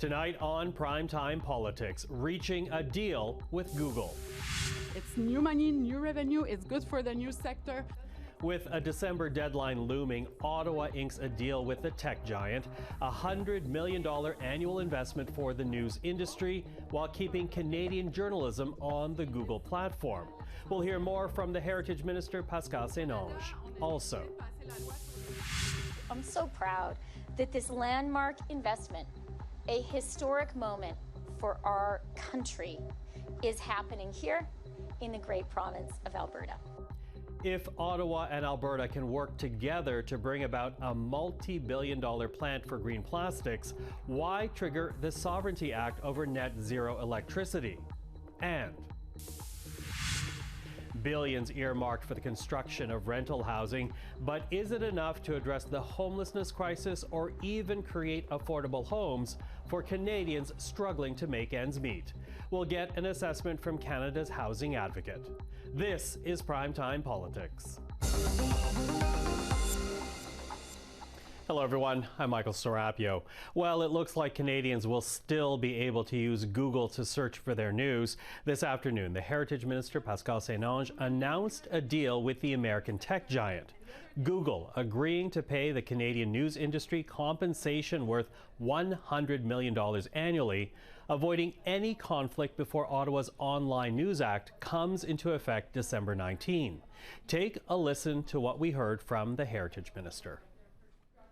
Tonight on Primetime Politics, reaching a deal with Google. It's new money, new revenue. It's good for the news sector. With a December deadline looming, Ottawa inks a deal with the tech giant, a $100 million annual investment for the news industry while keeping Canadian journalism on the Google platform. We'll hear more from the Heritage Minister, Pascal St-Onge. Also, I'm so proud that this landmark investment, a historic moment for our country, is happening here in the great province of Alberta. if Ottawa and Alberta can work together to bring about a multi-billion-dollar plant for green plastics, why trigger the Sovereignty Act over net zero electricity? And billions earmarked for the construction of rental housing, but is it enough to address the homelessness crisis or even create affordable homes for Canadians struggling to make ends meet? We'll get an assessment from Canada's housing advocate. This is Primetime Politics. Hello everyone, I'm Michael Serapio. Well, it looks like Canadians will still be able to use Google to search for their news. This afternoon, the Heritage Minister, Pascal St-Onge, announced a deal with the American tech giant. Google agreeing to pay the Canadian news industry compensation worth $100 million annually, avoiding any conflict before Ottawa's Online News Act comes into effect December 19. Take a listen to what we heard from the Heritage Minister.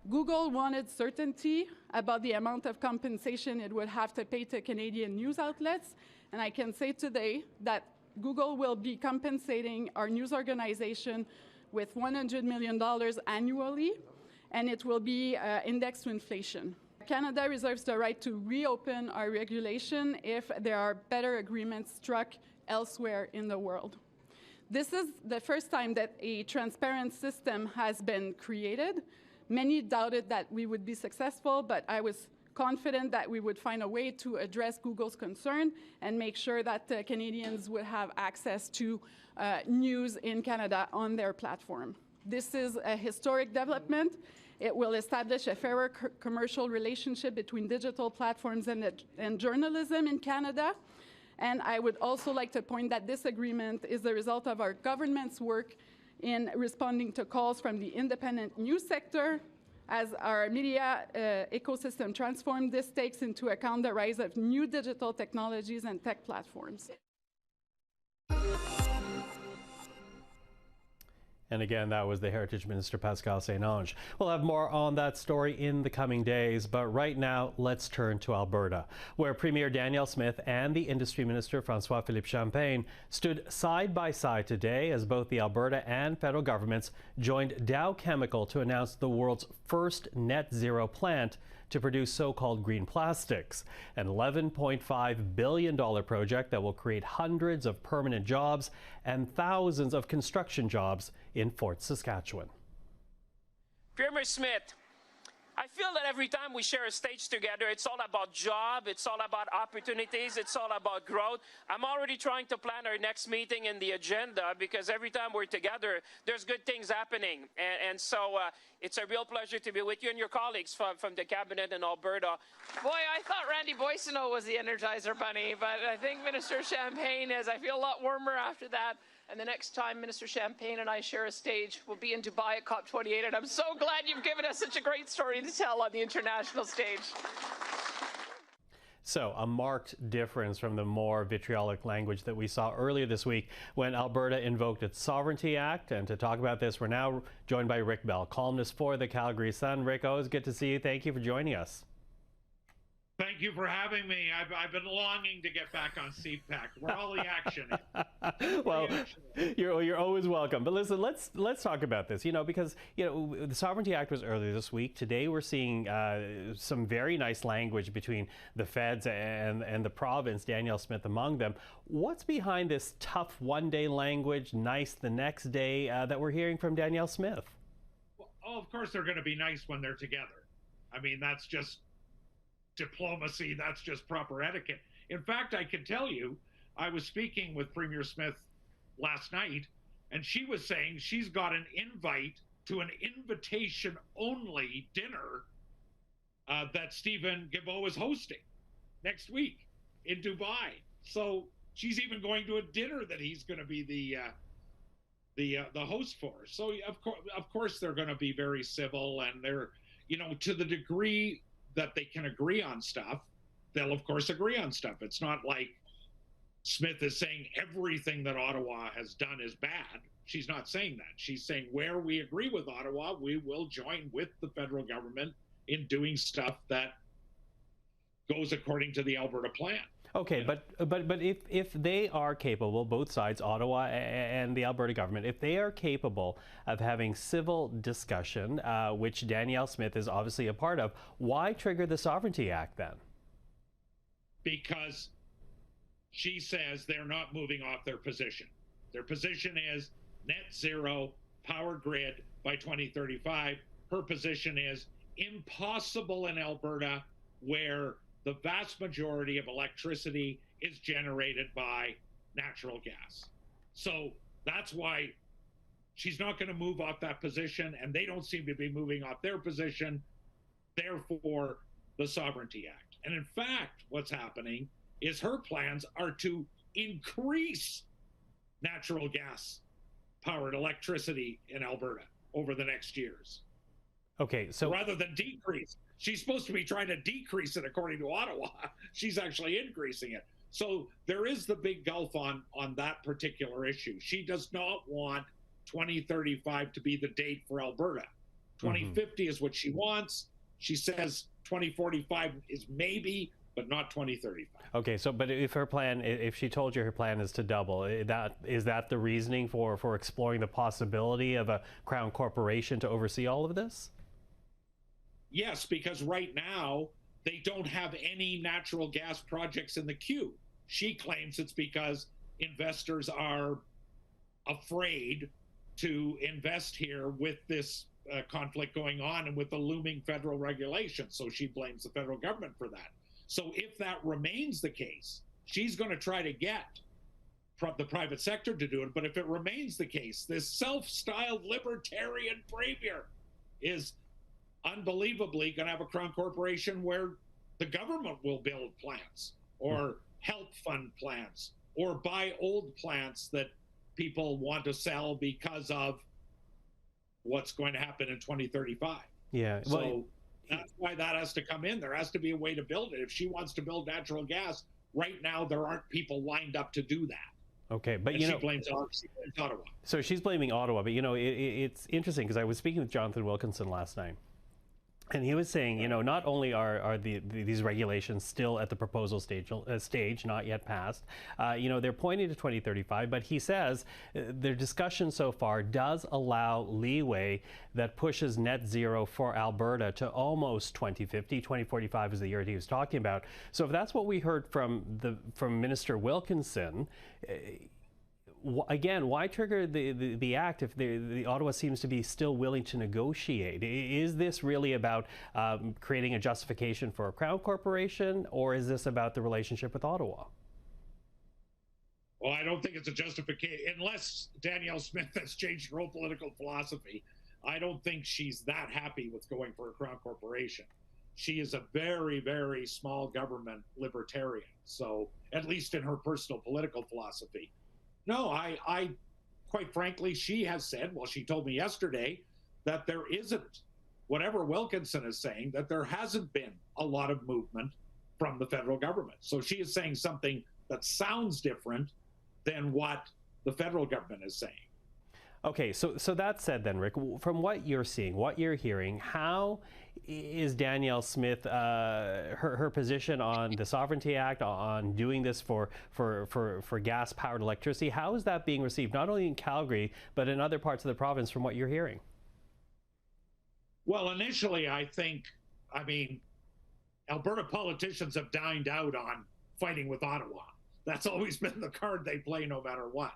Google wanted certainty about the amount of compensation it would have to pay to Canadian news outlets, and I can say today that Google will be compensating our news organization with $100 million annually, and it will be indexed to inflation. Canada reserves the right to reopen our regulation if there are better agreements struck elsewhere in the world. This is the first time that a transparent system has been created. Many doubted that we would be successful, but I was confident that we would find a way to address Google's concern and make sure that Canadians would have access to news in Canada on their platform. This is a historic development. It will establish a fairer commercial relationship between digital platforms and journalism in Canada. And I would also like to point that this agreement is the result of our government's work in responding to calls from the independent news sector. As our media ecosystem transforms, this takes into account the rise of new digital technologies and tech platforms. And again, that was the Heritage Minister, Pascal St-Onge. We'll have more on that story in the coming days, but right now, let's turn to Alberta, where Premier Danielle Smith and the Industry Minister, François-Philippe Champagne, stood side by side today as both the Alberta and federal governments joined Dow Chemical to announce the world's first net zero plant to produce so-called green plastics, an $11.5 billion project that will create hundreds of permanent jobs and thousands of construction jobs in Fort Saskatchewan. Premier Smith, I feel that every time we share a stage together, it's all about job, it's all about opportunities, it's all about growth. I'm already trying to plan our next meeting in the agenda because every time we're together, there's good things happening. And so it's a real pleasure to be with you and your colleagues from the cabinet in Alberta. Boy, I thought Randy Boissonneau was the Energizer Bunny, but I think Minister Champagne is. I feel a lot warmer after that. And the next time Minister Champagne and I share a stage, we'll be in Dubai at COP28. And I'm so glad you've given us such a great story to tell on the international stage. So, a marked difference from the more vitriolic language that we saw earlier this week when Alberta invoked its Sovereignty Act. And to talk about this, we're now joined by Rick Bell, columnist for the Calgary Sun. Rick, always good to see you. Thank you for joining us. Thank you for having me. I've been longing to get back on CPAC, where all the action is. Well, you're always welcome. But listen, let's talk about this. Because the Sovereignty Act was earlier this week. Today we're seeing some very nice language between the feds and the province. Danielle Smith among them. What's behind this tough one-day language, nice the next day that we're hearing from Danielle Smith? Well, of course they're going to be nice when they're together. I mean, that's just diplomacy, that's just proper etiquette. In fact, I can tell you, I was speaking with Premier Smith last night, and she was saying she's got an invite to an invitation-only dinner that Stephen Guilbeault is hosting. next week in Dubai. So she's even going to a dinner that he's going to be the host for. So of course they're going to be very civil, and they're, to the degree that they can agree on stuff, they'll of course agree on stuff. It's not like Smith is saying everything that Ottawa has done is bad. She's not saying that. She's saying where we agree with Ottawa, we will join with the federal government in doing stuff that goes according to the Alberta plan. Okay, but if they are capable, both sides, Ottawa and the Alberta government, if they are capable of having civil discussion, which Danielle Smith is obviously a part of, why trigger the Sovereignty Act then? Because she says they're not moving off their position. Their position is net zero power grid by 2035. Her position is impossible in Alberta, where the vast majority of electricity is generated by natural gas. So that's why she's not going to move off that position, and they don't seem to be moving off their position. Therefore, the Sovereignty Act. And in fact, what's happening is her plans are to increase natural gas powered electricity in Alberta over the next years. Okay, so rather than decrease. She's supposed to be trying to decrease it according to Ottawa. She's actually increasing it. So there is the big gulf on that particular issue. She does not want 2035 to be the date for Alberta. 2050 is what she wants. She says 2045 is maybe, but not 2035. Okay, so but if her plan, if she told you her plan is to double, is that the reasoning for exploring the possibility of a Crown corporation to oversee all of this? Yes, because right now they don't have any natural gas projects in the queue. She claims it's because investors are afraid to invest here with this conflict going on and with the looming federal regulation. So she blames the federal government for that. So if that remains the case, she's going to try to get the private sector to do it. But if it remains the case, this self-styled libertarian premier is unbelievably going to have a Crown corporation where the government will build plants or help fund plants or buy old plants that people want to sell because of what's going to happen in 2035. Yeah. So that's why that has to come in. There has to be a way to build it. If she wants to build natural gas, right now there aren't people lined up to do that. Okay, but and she blames Ottawa. So she's blaming Ottawa, but it's interesting because I was speaking with Jonathan Wilkinson last night. And he was saying, not only are these regulations still at the proposal stage, not yet passed, they're pointing to 2035, but he says their discussion so far does allow leeway that pushes net zero for Alberta to almost 2050. 2045 is the year he was talking about. So if that's what we heard from Minister Wilkinson, again, why trigger the act if the Ottawa seems to be still willing to negotiate? Is this really about creating a justification for a Crown corporation, or is this about the relationship with Ottawa? Well, I don't think it's a justification, unless Danielle Smith has changed her whole political philosophy. I don't think she's that happy with going for a Crown corporation. She is a very, very small government libertarian. So, at least in her personal political philosophy. No, I quite frankly, she has said, well, she told me yesterday that there isn't, whatever Wilkinson is saying, that there hasn't been a lot of movement from the federal government. So she is saying something that sounds different than what the federal government is saying. Okay, so that said then, Rick, from what you're seeing, what you're hearing, how is Danielle Smith, her position on the Sovereignty Act, on doing this for gas-powered electricity, how is that being received, not only in Calgary, but in other parts of the province from what you're hearing? Well, initially, Alberta politicians have dined out on fighting with Ottawa. That's always been the card they play no matter what.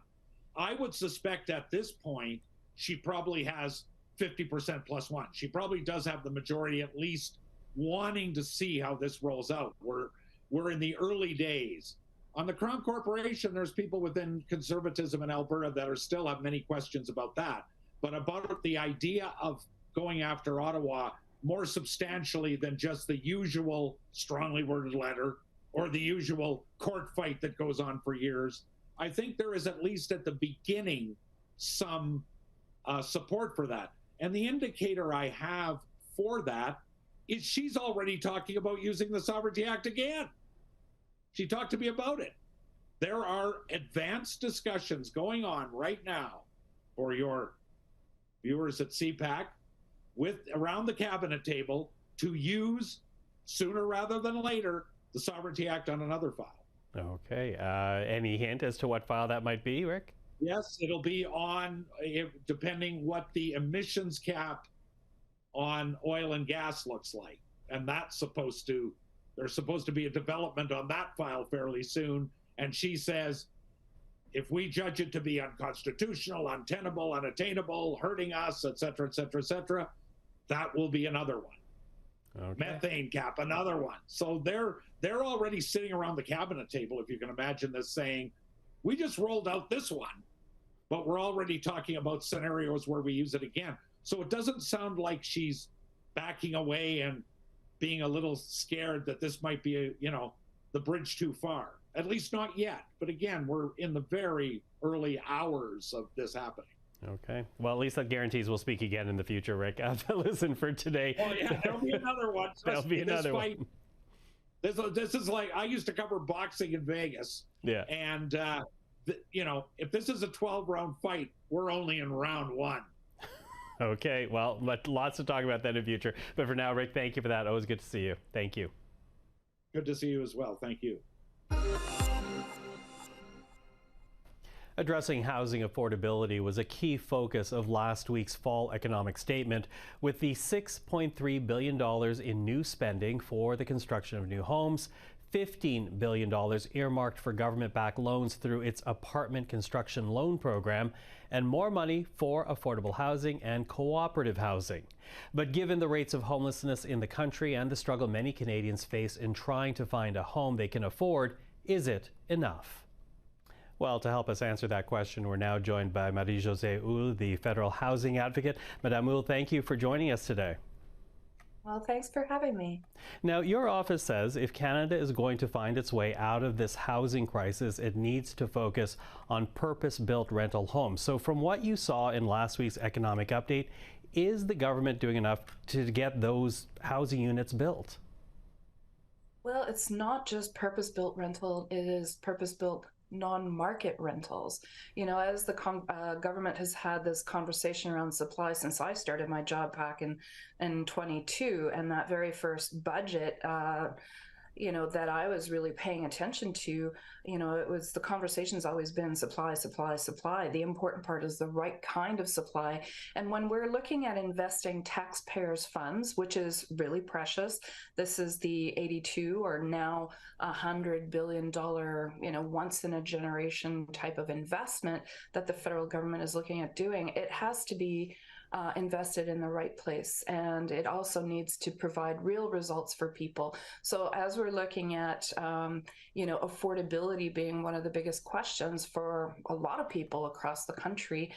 I would suspect at this point, she probably has 50% plus one. She probably does have the majority, at least wanting to see how this rolls out. We're in the early days. On the Crown Corporation, there's people within conservatism in Alberta that still have many questions about that. But about the idea of going after Ottawa more substantially than just the usual strongly worded letter or the usual court fight that goes on for years. I think there is, at least at the beginning, some support for that. And the indicator I have for that is she's already talking about using the Sovereignty Act again. She talked to me about it. There are advanced discussions going on right now for your viewers at CPAC around the cabinet table to use, sooner rather than later, the Sovereignty Act on another file. Okay. Any hint as to what file that might be, Rick? Yes, it'll be on, depending what the emissions cap on oil and gas looks like. And there's supposed to be a development on that file fairly soon. And she says, if we judge it to be unconstitutional, untenable, unattainable, hurting us, et cetera, et cetera, et cetera, that will be another one. Okay. Methane cap, another one. So they're already sitting around the cabinet table, if you can imagine this, saying, we just rolled out this one, but we're already talking about scenarios where we use it again. So it doesn't sound like she's backing away and being a little scared that this might be, the bridge too far. At least not yet. But again, we're in the very early hours of this happening. Okay. Well, at least that guarantees we'll speak again in the future, Rick. Listen for today. Oh, yeah, there'll be another one. There'll be another one. This is like, I used to cover boxing in Vegas. Yeah. And, if this is a 12-round fight, we're only in round one. Okay. Well, lots to talk about that in the future. But for now, Rick, thank you for that. Always good to see you. Thank you. Good to see you as well. Thank you. Addressing housing affordability was a key focus of last week's fall economic statement, with the $6.3 billion in new spending for the construction of new homes, $15 billion earmarked for government-backed loans through its apartment construction loan program, and more money for affordable housing and cooperative housing. But given the rates of homelessness in the country and the struggle many Canadians face in trying to find a home they can afford, is it enough? Well, to help us answer that question, we're now joined by Marie-Josée Houle, the federal housing advocate. Madame Houle, thank you for joining us today. Well, thanks for having me. Now, your office says if Canada is going to find its way out of this housing crisis, it needs to focus on purpose-built rental homes. So from what you saw in last week's economic update, is the government doing enough to get those housing units built? Well, it's not just purpose-built rental, it is purpose-built non-market rentals. As the government has had this conversation around supply since I started my job back in 22, and that very first budget that I was really paying attention to, it was, the conversation's always been supply, supply, supply. The important part is the right kind of supply. And when we're looking at investing taxpayers' funds, which is really precious, this is the 82 or now $100 billion, once in a generation type of investment that the federal government is looking at doing, it has to be invested in the right place, and it also needs to provide real results for people. So as we're looking at affordability being one of the biggest questions for a lot of people across the country,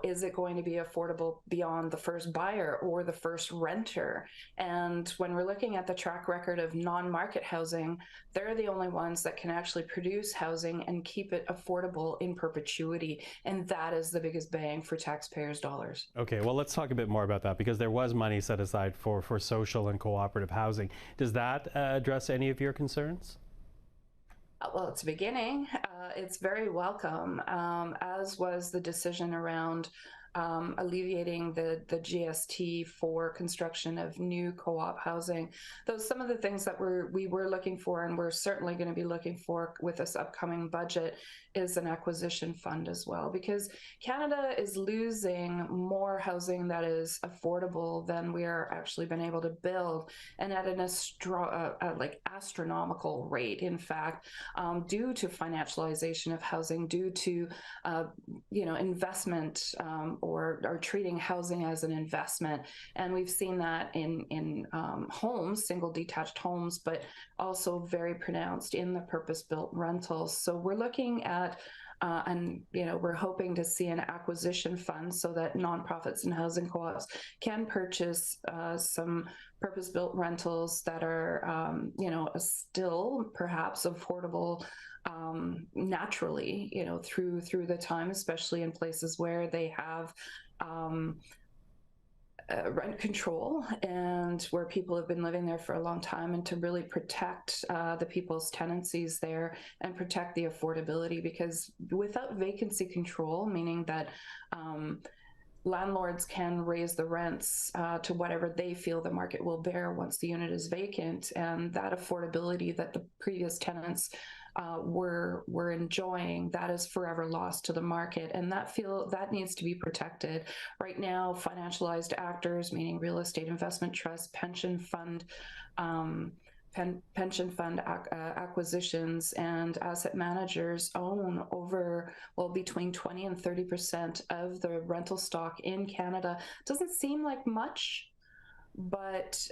is it going to be affordable beyond the first buyer or the first renter? And when we're looking at the track record of non-market housing, they're the only ones that can actually produce housing and keep it affordable in perpetuity. And that is the biggest bang for taxpayers' dollars. Okay, well, let's talk a bit more about that, because there was money set aside for social and cooperative housing. Does that address any of your concerns? Well, it's a beginning. It's very welcome, as was the decision around alleviating the GST for construction of new co-op housing. Those some of the things that we were looking for, and we're certainly going to be looking for with this upcoming budget, is an acquisition fund as well, because Canada is losing more housing that is affordable than we are actually been able to build, and at an astronomical rate, in fact, due to financialization of housing, due to investment, or treating housing as an investment. And we've seen that in homes, single detached homes, but also very pronounced in the purpose-built rentals. So we're looking at And we're hoping to see an acquisition fund so that nonprofits and housing co-ops can purchase some purpose-built rentals that are, still perhaps affordable naturally, through the time, especially in places where they have rent control and where people have been living there for a long time, and to really protect the people's tenancies there and protect the affordability, because without vacancy control, meaning that landlords can raise the rents to whatever they feel the market will bear once the unit is vacant, and that affordability that the previous tenants were enjoying, that is forever lost to the market, and that needs to be protected. Right now, financialized actors, meaning real estate investment trusts, pension fund acquisitions, and asset managers own between 20 and 30% of the rental stock in Canada. Doesn't seem like much, but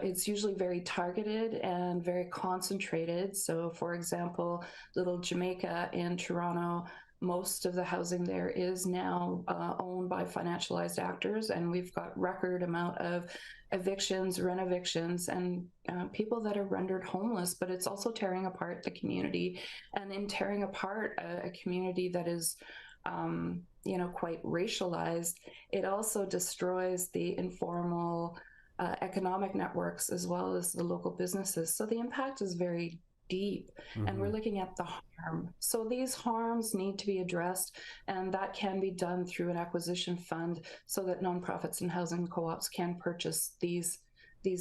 it's usually very targeted and very concentrated. So, for example, Little Jamaica in Toronto, most of the housing there is now owned by financialized actors, and we've got record amount of evictions, rent evictions, and people that are rendered homeless. But it's also tearing apart the community, and in tearing apart a community that is quite racialized, it also destroys the informal economic networks as well as the local businesses. So the impact is very deep, and we're looking at the harm. So these harms need to be addressed, and that can be done through an acquisition fund so that nonprofits and housing co-ops can purchase these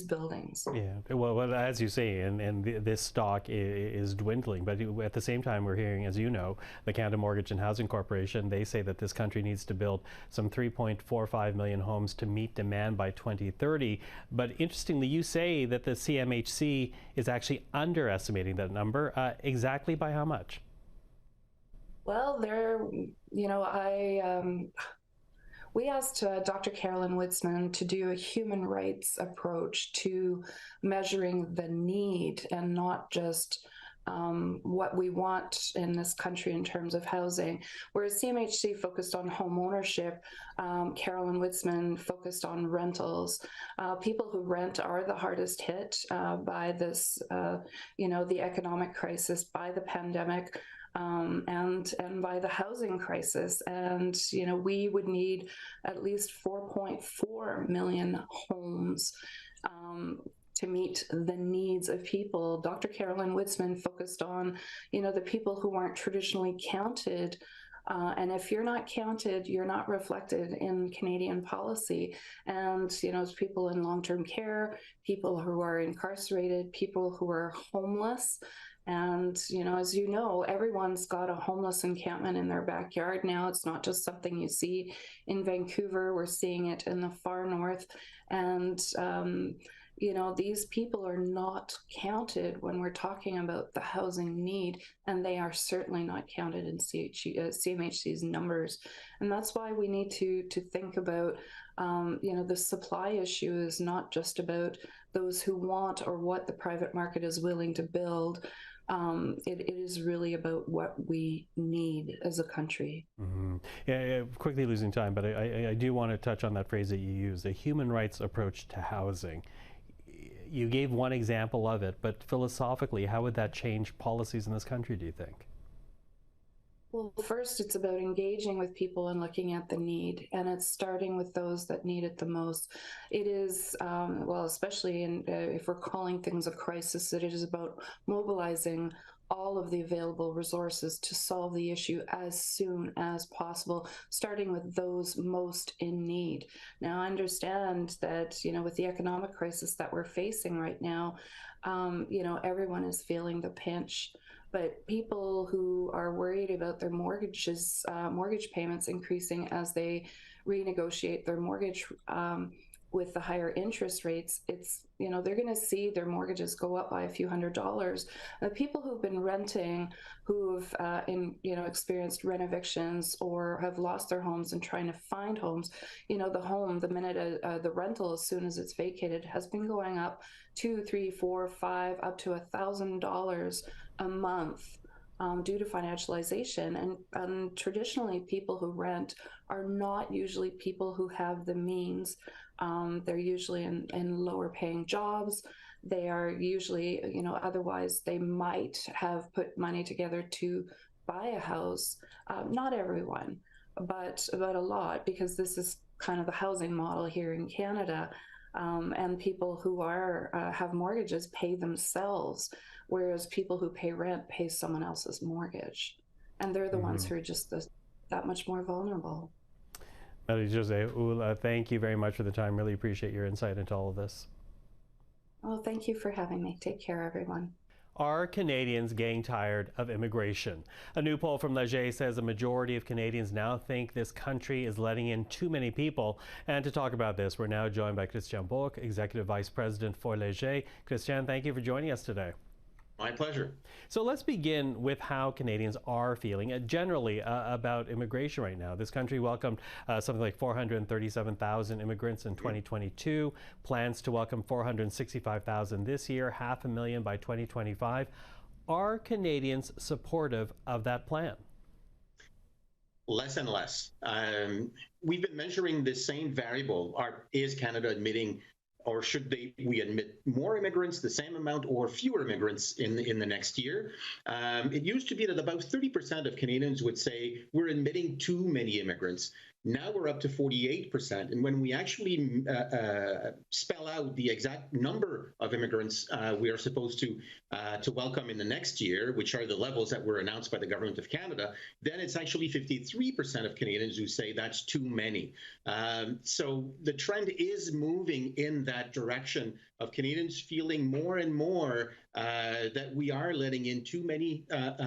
buildings. Yeah, well, as you say, and this stock is dwindling, but at the same time, we're hearing, as you know, the Canada Mortgage and Housing Corporation, they say that this country needs to build some 3.45 million homes to meet demand by 2030. But interestingly, you say that the CMHC is actually underestimating that number. Exactly by how much? Well, we asked Dr. Carolyn Witzman to do a human rights approach to measuring the need, and not just what we want in this country in terms of housing. Whereas CMHC focused on home ownership, Carolyn Witzman focused on rentals. People who rent are the hardest hit by this, the economic crisis, by the pandemic, and by the housing crisis. And we would need at least 4.4 million homes to meet the needs of people. Dr. Carolyn Witzman focused on the people who aren't traditionally counted, and if you're not counted, you're not reflected in Canadian policy. And people in long-term care, people who are incarcerated, people who are homeless. And, as you know, everyone's got a homeless encampment in their backyard now. It's not just something you see in Vancouver. We're seeing it in the far north. And, these people are not counted when we're talking about the housing need, and they are certainly not counted in CMHC's numbers. And that's why we need to think about, the supply issue is not just about those who want or what the private market is willing to build. It is really about what we need as a country. Yeah, quickly losing time, but I do want to touch on that phrase that you used, a human rights approach to housing. You gave one example of it, but philosophically, how would that change policies in this country, do you think? Well, first, it's about engaging with people and looking at the need, and it's starting with those that need it the most. It is, especially if we're calling things a crisis, it is about mobilizing all of the available resources to solve the issue as soon as possible, starting with those most in need. Now, I understand that, with the economic crisis that we're facing right now, everyone is feeling the pinch. But people who are worried about their mortgage payments increasing as they renegotiate their mortgage with the higher interest rates, they're going to see their mortgages go up by a few $100s. The people who've been renting, who've experienced rent evictions or have lost their homes and trying to find homes, the minute the rental, as soon as it's vacated, has been going up $200, $300, $400, $500, up to $1,000 a month. due to financialization. And traditionally, people who rent are not usually people who have the means. They're usually in lower paying jobs. They are usually, otherwise they might have put money together to buy a house. Not everyone, but a lot, because this is kind of the housing model here in Canada. And people who have mortgages pay themselves, whereas people who pay rent pay someone else's mortgage. And they're the ones who are just that much more vulnerable. Marie-Josée Houle, thank you very much for the time. Really appreciate your insight into all of this. Oh, thank you for having me. Take care, everyone. Are Canadians getting tired of immigration? A new poll from Leger says a majority of Canadians now think this country is letting in too many people. And to talk about this, we're now joined by Bourque, Executive Vice President for Leger. Christian, thank you for joining us today. My pleasure. So let's begin with how Canadians are feeling generally about immigration right now. This country welcomed something like 437,000 immigrants in 2022, plans to welcome 465,000 this year, 500,000 by 2025. Are Canadians supportive of that plan? Less and less. We've been measuring this same variable. Is Canada admitting, or should we admit more immigrants, the same amount, or fewer immigrants in the next year? It used to be that about 30% of Canadians would say we're admitting too many immigrants. Now we're up to 48%. And when we actually spell out the exact number of immigrants we are supposed to welcome in the next year, which are the levels that were announced by the Government of Canada, then it's actually 53% of Canadians who say that's too many. So the trend is moving in that direction of Canadians feeling more and more that we are letting in too many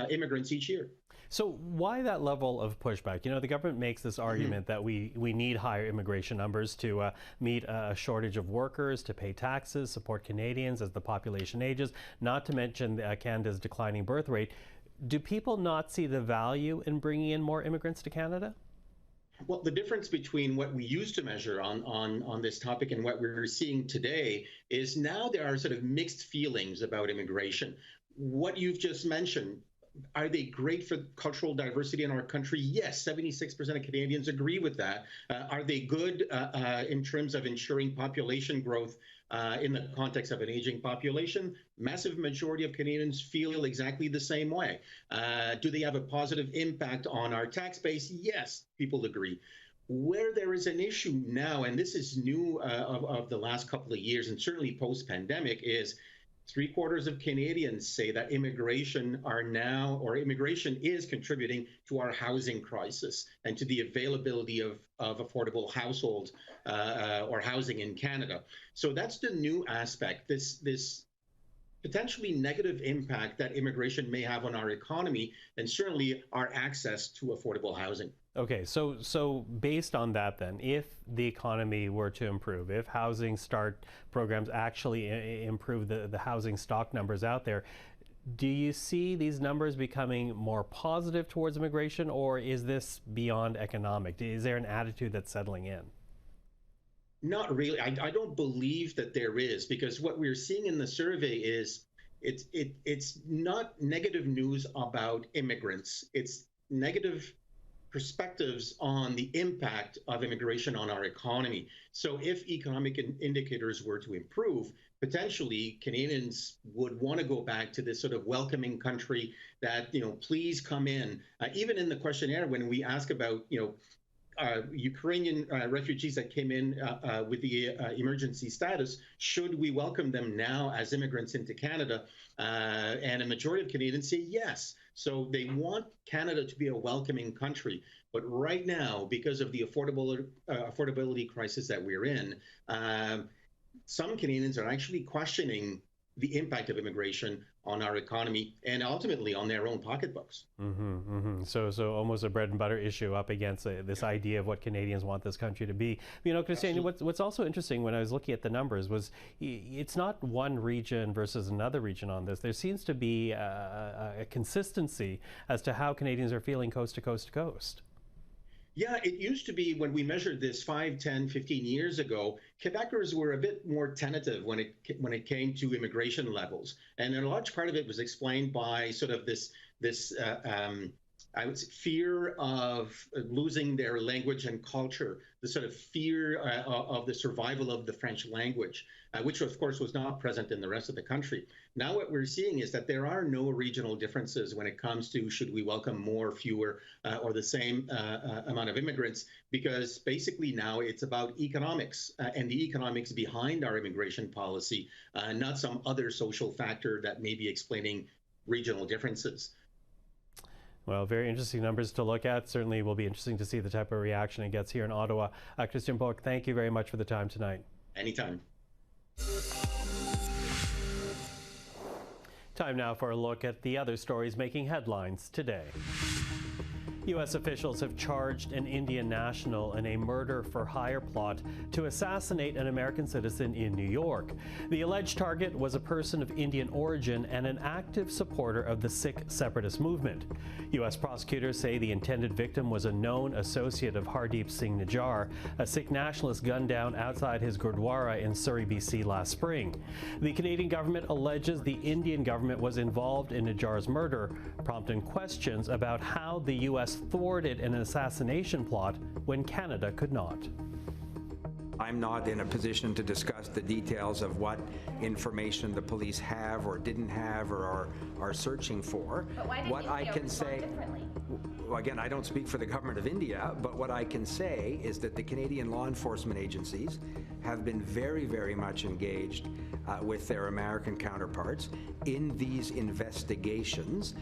immigrants each year. So why that level of pushback? The government makes this argument that we need higher immigration numbers to meet a shortage of workers, to pay taxes, support Canadians as the population ages, not to mention Canada's declining birth rate. Do people not see the value in bringing in more immigrants to Canada? Well, the difference between what we used to measure on this topic and what we're seeing today is now there are sort of mixed feelings about immigration. What you've just mentioned, are they great for cultural diversity in our country? Yes, 76% of Canadians agree with that. Are they good in terms of ensuring population growth in the context of an aging population? Massive majority of Canadians feel exactly the same way. Do they have a positive impact on our tax base? Yes, people agree. Where there is an issue now, and this is new of the last couple of years, and certainly post-pandemic, is 3/4 of Canadians say that immigration is contributing to our housing crisis and to the availability of affordable household or housing in Canada. So that's the new aspect, this potentially negative impact that immigration may have on our economy and certainly our access to affordable housing. Okay, so based on that then, if the economy were to improve, if housing start programs actually improve the housing stock numbers out there, do you see these numbers becoming more positive towards immigration, or is this beyond economic? Is there an attitude that's settling in? Not really. I don't believe that there is, because what we're seeing in the survey is it's not negative news about immigrants. It's negative perspectives on the impact of immigration on our economy. So if economic indicators were to improve, potentially Canadians would want to go back to this sort of welcoming country that, please come in. Even in the questionnaire, when we ask about, Ukrainian refugees that came in with the emergency status, should we welcome them now as immigrants into Canada? And a majority of Canadians say yes. So they want Canada to be a welcoming country. But right now, because of the affordability crisis that we're in, some Canadians are actually questioning the impact of immigration on our economy and ultimately on their own pocketbooks. So almost a bread and butter issue up against this idea of what Canadians want this country to be. Christian, what's also interesting when I was looking at the numbers was it's not one region versus another region on this. There seems to be a consistency as to how Canadians are feeling coast to coast to coast. Yeah, it used to be when we measured this 5, 10, 15 years ago, Quebecers were a bit more tentative when it came to immigration levels. And a large part of it was explained by sort of this this I would say fear of losing their language and culture, the sort of fear of the survival of the French language, which of course was not present in the rest of the country. Now what we're seeing is that there are no regional differences when it comes to should we welcome more, fewer, or the same amount of immigrants, because basically now it's about economics and the economics behind our immigration policy, not some other social factor that may be explaining regional differences. Well, very interesting numbers to look at. Certainly will be interesting to see the type of reaction it gets here in Ottawa. Christian Bourque, thank you very much for the time tonight. Anytime. Time now for a look at the other stories making headlines today. U.S. officials have charged an Indian national in a murder-for-hire plot to assassinate an American citizen in New York. The alleged target was a person of Indian origin and an active supporter of the Sikh separatist movement. U.S. prosecutors say the intended victim was a known associate of Hardeep Singh Nijjar, a Sikh nationalist gunned down outside his Gurdwara in Surrey, BC last spring. The Canadian government alleges the Indian government was involved in Nijjar's murder, prompting questions about how the U.S. thwarted an assassination plot when Canada could not. I'm not in a position to discuss the details of what information the police have or didn't have or are searching for. But why did what I can say differently? Well, again, I don't speak for the government of India, but what I can say is that the Canadian law enforcement agencies have been very, very much engaged with their American counterparts in these investigations.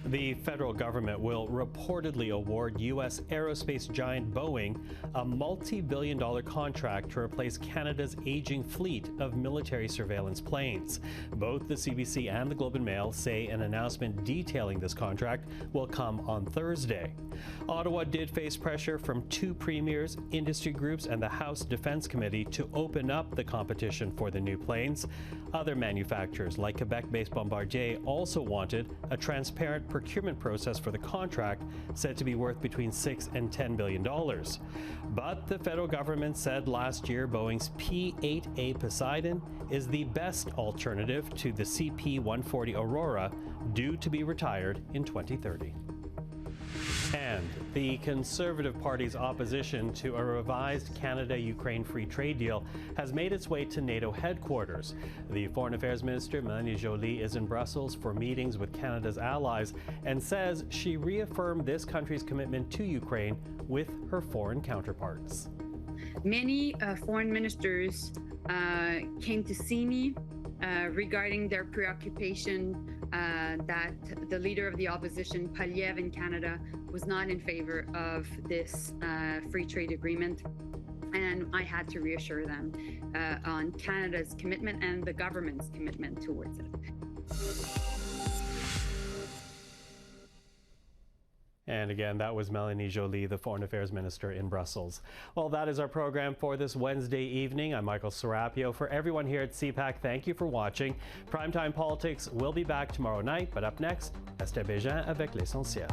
The federal government will reportedly award U.S. aerospace giant Boeing a multi-billion-dollar contract to replace Canada's aging fleet of military surveillance planes. Both the CBC and the Globe and Mail say an announcement detailing this contract will come on Thursday. Ottawa did face pressure from two premiers, industry groups, and the House Defense Committee to open up the competition for the new planes. Other manufacturers, like Quebec-based Bombardier, also wanted a transparent procurement process for the contract, said to be worth between $6 and $10 billion. But the federal government said last year Boeing's P-8A Poseidon is the best alternative to the CP-140 Aurora, due to be retired in 2030. And the Conservative Party's opposition to a revised Canada-Ukraine free trade deal has made its way to NATO headquarters. The Foreign Affairs Minister, Marie-Josée Houle, is in Brussels for meetings with Canada's allies and says she reaffirmed this country's commitment to Ukraine with her foreign counterparts. Many foreign ministers came to see me regarding their preoccupation that the leader of the opposition, Paliev in Canada, was not in favor of this free trade agreement. And I had to reassure them on Canada's commitment and the government's commitment towards it. And again, that was Marie-Josée Houle, the Foreign Affairs Minister in Brussels. Well, that is our program for this Wednesday evening. I'm Michael Serapio. For everyone here at CPAC, thank you for watching. Primetime Politics will be back tomorrow night, but up next, Esther Bégin avec l'essentiel.